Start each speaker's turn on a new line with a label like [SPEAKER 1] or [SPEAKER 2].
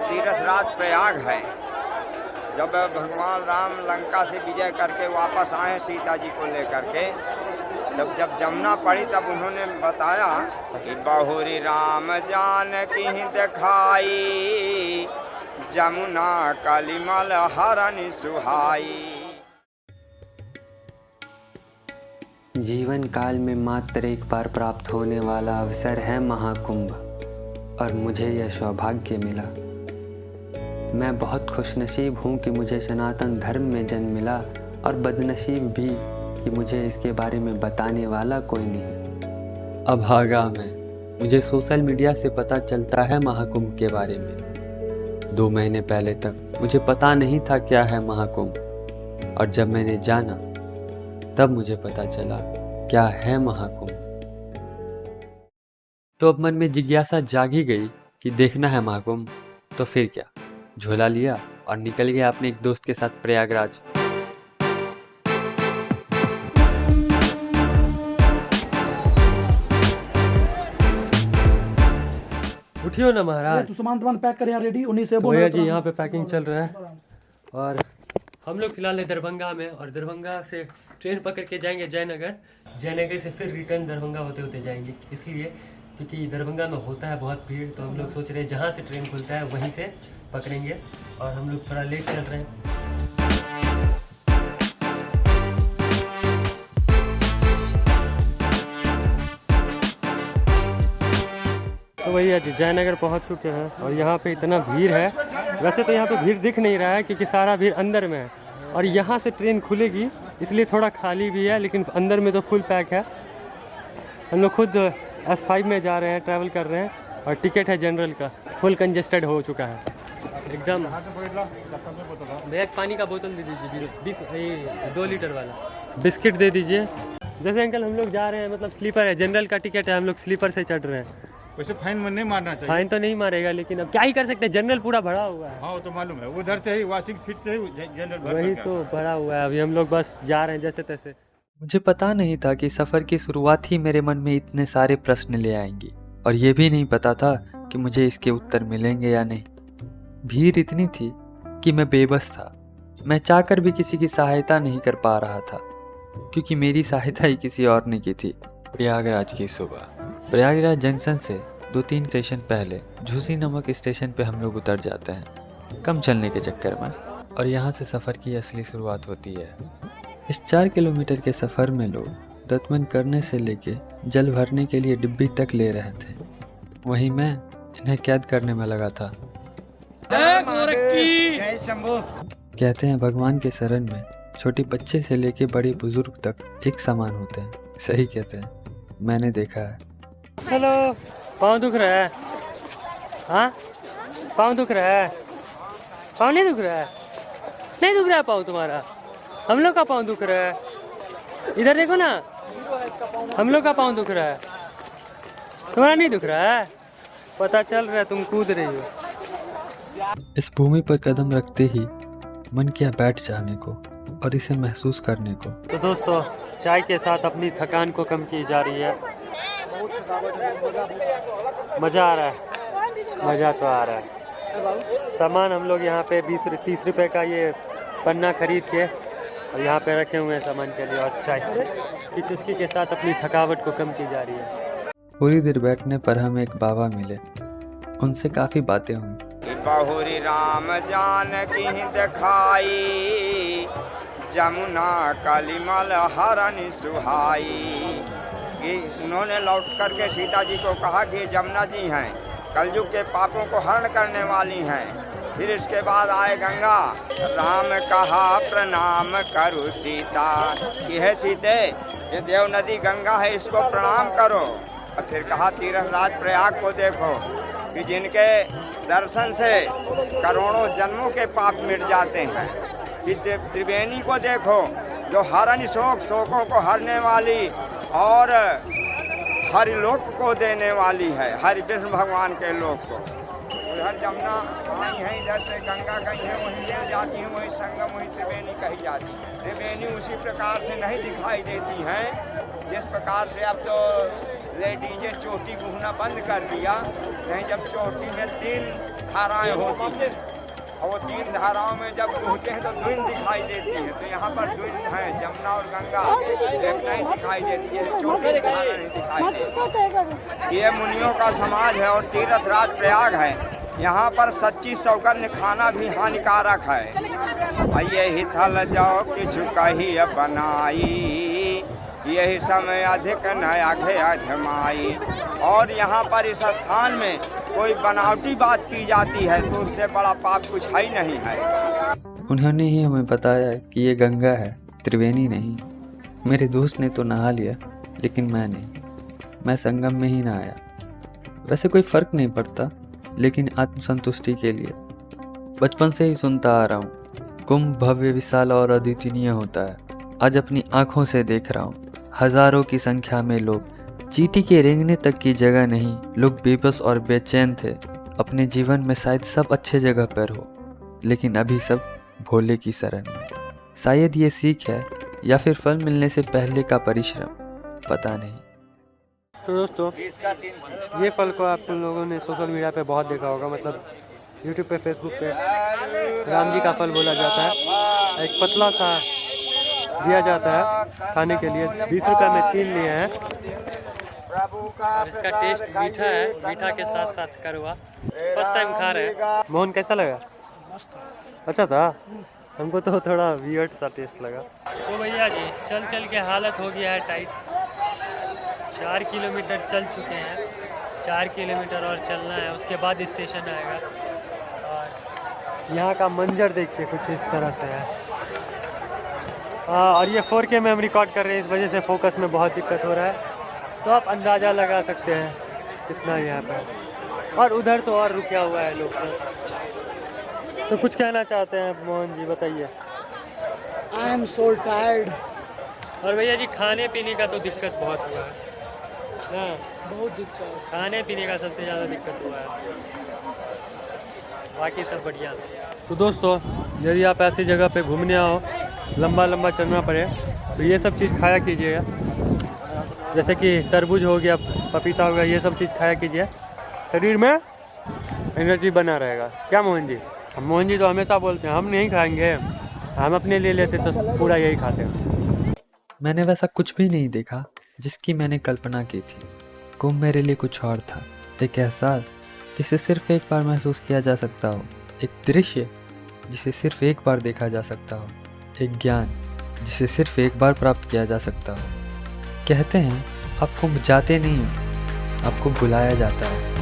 [SPEAKER 1] तीर्थ राज प्रयाग है। जब भगवान राम लंका से विजय करके वापस आए सीता जी को लेकर के, तब जब जमुना पड़ी तब उन्होंने बताया कि बहुरी राम जानकी दिखाई, जमुना कलिमल हरनि सुहाई।
[SPEAKER 2] जीवन काल में मात्र एक बार प्राप्त होने वाला अवसर है महाकुंभ, और मुझे यह सौभाग्य मिला। मैं बहुत खुशनसीब हूँ कि मुझे सनातन धर्म में जन्म मिला, और बदनसीब भी कि मुझे इसके बारे में बताने वाला कोई नहीं। अभागा मैं, मुझे सोशल मीडिया से पता चलता है महाकुंभ के बारे में। 2 महीने पहले तक मुझे पता नहीं था क्या है महाकुंभ, और जब मैंने जाना तब मुझे पता चला क्या है महाकुंभ। तो अब मन में जिज्ञासा जाग ही गई कि देखना है महाकुंभ। तो फिर क्या, झोला लिया और निकल गया अपने एक दोस्त के साथ प्रयागराज।
[SPEAKER 3] उठियो ना महाराज।
[SPEAKER 4] तू सामान पैक कर यहाँ रेडी, उन्हीं से बोल।
[SPEAKER 3] भैया जी यहाँ पे पैकिंग चल रहा है, और हम लोग फिलहाल है दरभंगा में, और दरभंगा से ट्रेन पकड़ के जाएंगे जयनगर। जयनगर से फिर रिटर्न दरभंगा होते होते जाएंगे, इसलिए क्योंकि दरभंगा में होता है बहुत भीड़। तो हम लोग सोच रहे हैं जहाँ से ट्रेन खुलता है वहीं से पकड़ेंगे, और हम लोग थोड़ा लेट चल रहे हैं। तो भैया जी जयनगर पहुंच चुके हैं, और यहाँ पे इतना भीड़ है। वैसे तो यहाँ पे भीड़ दिख नहीं रहा है क्योंकि सारा भीड़ अंदर में है, और यहाँ से ट्रेन खुलेगी इसलिए थोड़ा खाली भी है, लेकिन अंदर में तो फुल पैक है। हम लोग खुद S5 में जा रहे हैं, ट्रैवल कर रहे हैं, और टिकट है जनरल का। फुल कंजेस्टेड हो चुका है एकदम। भैया पानी का बोतल दे दीजिए, 2 लीटर वाला। बिस्किट दे दीजिए। जैसे अंकल हम लोग जा रहे हैं, मतलब स्लीपर है, जनरल का टिकट है, हम लोग स्लीपर से चढ़ रहे हैं।
[SPEAKER 5] वैसे फाइन में नहीं मारना चाहिए।
[SPEAKER 3] फाइन तो नहीं मारेगा, लेकिन अब क्या ही कर सकते हैं, जनरल पूरा भरा हुआ है।
[SPEAKER 5] हाँ तो मालूम है, उधर से ही वाशिंग फिट से ही जनरल भर
[SPEAKER 3] वही तो भरा हुआ है। अभी हम लोग बस जा रहे हैं जैसे तैसे।
[SPEAKER 2] मुझे पता नहीं था कि सफ़र की शुरुआत ही मेरे मन में इतने सारे प्रश्न ले आएंगी, और ये भी नहीं पता था कि मुझे इसके उत्तर मिलेंगे या नहीं। भीड़ इतनी थी कि मैं बेबस था। मैं चाहकर भी किसी की सहायता नहीं कर पा रहा था, क्योंकि मेरी सहायता ही किसी और ने की थी। प्रयागराज की सुबह। प्रयागराज जंक्शन से 2-3 स्टेशन पहले झूसी नामक स्टेशन पे हम लोग उतर जाते हैं, कम चलने के चक्कर में, और यहाँ से सफ़र की असली शुरुआत होती है। इस 4 किलोमीटर के सफ़र में लोग दतमन करने से लेके जल भरने के लिए डिब्बी तक ले रहे थे, वहीं मैं इन्हें कैद करने में लगा था। कहते हैं भगवान के शरण में छोटे बच्चे से लेके बड़े बुजुर्ग तक एक समान होते हैं। सही कहते हैं, मैंने देखा है।
[SPEAKER 3] हेलो, पाँव दुख रहा है? हाँ, पाँव दुख रहा है? पाँव नहीं दुख रहा है? नहीं दुख रहा है पाँव तुम्हारा? हम लोग का पाँव दुख रहा है। इधर देखो ना, हम लोग का पाँव दुख रहा है, तुम्हारा नहीं दुख रहा है। पता चल रहा है तुम कूद रही हो।
[SPEAKER 2] इस भूमि पर कदम रखते ही मन किया बैठ जाने को और इसे महसूस करने को।
[SPEAKER 3] तो दोस्तों, चाय के साथ अपनी थकान को कम की जा रही है। मज़ा आ रहा है, मज़ा तो आ रहा है। सामान हम लोग यहाँ पे 20-30 रुपए का ये पन्ना खरीद के और यहाँ पे रखे हुए हैं सामान के लिए, और चाय की चुस्की के साथ अपनी थकावट को कम की जा रही है।
[SPEAKER 2] थोड़ी देर बैठने पर हमें एक बाबा मिले, उनसे काफ़ी बातें हुई।
[SPEAKER 1] बहुरी राम जानकी दिखाई, जमुना कलिमल हरनि सुहाई। कि उन्होंने लौट करके सीता जी को कहा कि जमुना जी हैं, कलयुग के पापों को हरण करने वाली हैं। फिर इसके बाद आए गंगा। राम कहा प्रणाम करो सीता, कि है सीते ये देव नदी गंगा है, इसको प्रणाम करो। और फिर कहा तीर्थ राज प्रयाग को देखो, कि जिनके दर्शन से करोड़ों जन्मों के पाप मिट जाते हैं। कि त्रिवेणी को देखो, जो हरनि शोकों को हरने वाली और हरि लोक को देने वाली है, हरि विष्णु भगवान के लोक को। उधर जमुना आई है, इधर से गंगा गई है, वहीं ले जाती है, वही संगम, वही त्रिवेणी कही जाती है। त्रिवेणी उसी प्रकार से नहीं दिखाई देती हैं जिस प्रकार से अब तो लेडीजें चोटी गूंथना बंद कर दिया। नहीं, जब चोटी में 3 धाराएं होती हैं और वो 3 धाराओं में जब होते हैं तो द्विन दिखाई देती है। तो यहाँ पर द्विन है, जमुना और गंगा एक नहीं दिखाई देती है, छोटी सी धारा नहीं दिखाई देती। ये मुनियों का समाज है और तीर्थ राज प्रयाग है। यहाँ पर सच्ची सौगंध खाना भी हानिकारक है। यही थल जाओ किछु कही बनाई, यही समय अधिक न आगे अधमाई। और यहाँ पर इस स्थान में कोई बनावटी बात की जाती है तो उससे बड़ा पाप कुछ है ही नहीं है।
[SPEAKER 2] उन्होंने ही हमें बताया कि ये गंगा है, त्रिवेणी नहीं। मेरे दोस्त ने तो नहा लिया लेकिन मैं नहीं, मैं संगम में ही नहाया। वैसे कोई फ़र्क नहीं पड़ता, लेकिन आत्मसंतुष्टि के लिए बचपन से ही सुनता आ रहा हूँ, कुंभ भव्य विशाल और अद्वितीय होता है। आज अपनी आँखों से देख रहा हूँ, हज़ारों की संख्या में लोग, चींटी के रेंगने तक की जगह नहीं, लोग बेबस और बेचैन थे। अपने जीवन में शायद सब अच्छे जगह पर हो, लेकिन अभी सब भोले की शरण में। शायद ये सीख है या फिर फल मिलने से पहले का परिश्रम, पता नहीं।
[SPEAKER 3] तो दोस्तों, ये फल को आप लोगों ने सोशल मीडिया पे बहुत देखा होगा, मतलब यूट्यूब पे, फेसबुक पे राम जी का फल बोला जाता है। एक पतला सा दिया जाता है खाने के लिए, 20 रुपये में 3 लिए हैं। और इसका टेस्ट मीठा है, मीठा के साथ साथ कड़वा। फर्स्ट टाइम खा रहे हैं। मोहन कैसा लगा? अच्छा था, हमको तो थोड़ा वियर्ड सा टेस्ट लगा। तो भैया जी चल चल के हालत हो गया है टाइट। 4 किलोमीटर चल चुके हैं, 4 किलोमीटर और चलना है, उसके बाद स्टेशन आएगा। और यहाँ का मंजर देखिए कुछ इस तरह से है। और ये 4K में हम रिकॉर्ड कर रहे हैं, इस वजह से फोकस में बहुत दिक्कत हो रहा है। तो आप अंदाज़ा लगा सकते हैं कितना यहाँ पर। और उधर तो और रुका हुआ है लोग सब। तो कुछ कहना चाहते हैं मोहन जी, बताइए।
[SPEAKER 4] I am so tired.
[SPEAKER 3] और भैया जी खाने पीने का तो दिक्कत बहुत हुआ है ना,
[SPEAKER 4] बहुत दिक्कत।
[SPEAKER 3] खाने पीने का सबसे ज़्यादा दिक्कत हुआ है, बाकी सब बढ़िया। तो दोस्तों, यदि आप ऐसी जगह पे घूमने आओ, लंबा लंबा चलना पड़े, तो ये सब चीज़ खाया कीजिएगा। जैसे कि तरबूज हो गया, पपीता हो गया, ये सब चीज़ खाया कीजिए, शरीर में एनर्जी बना रहेगा। क्या मोहन जी? मोहन जी तो हमेशा बोलते हैं हम नहीं खाएंगे, हम अपने लिए लेते तो पूरा यही खाते हैं।
[SPEAKER 2] मैंने वैसा कुछ भी नहीं देखा जिसकी मैंने कल्पना की थी। कुंभ मेरे लिए कुछ और था, एक एहसास जिसे सिर्फ एक बार महसूस किया जा सकता हो, एक दृश्य जिसे सिर्फ एक बार देखा जा सकता हो, एक ज्ञान जिसे सिर्फ एक बार प्राप्त किया जा सकता हो। कहते हैं आप कुंभ जाते नहीं हो, आपको बुलाया जाता है।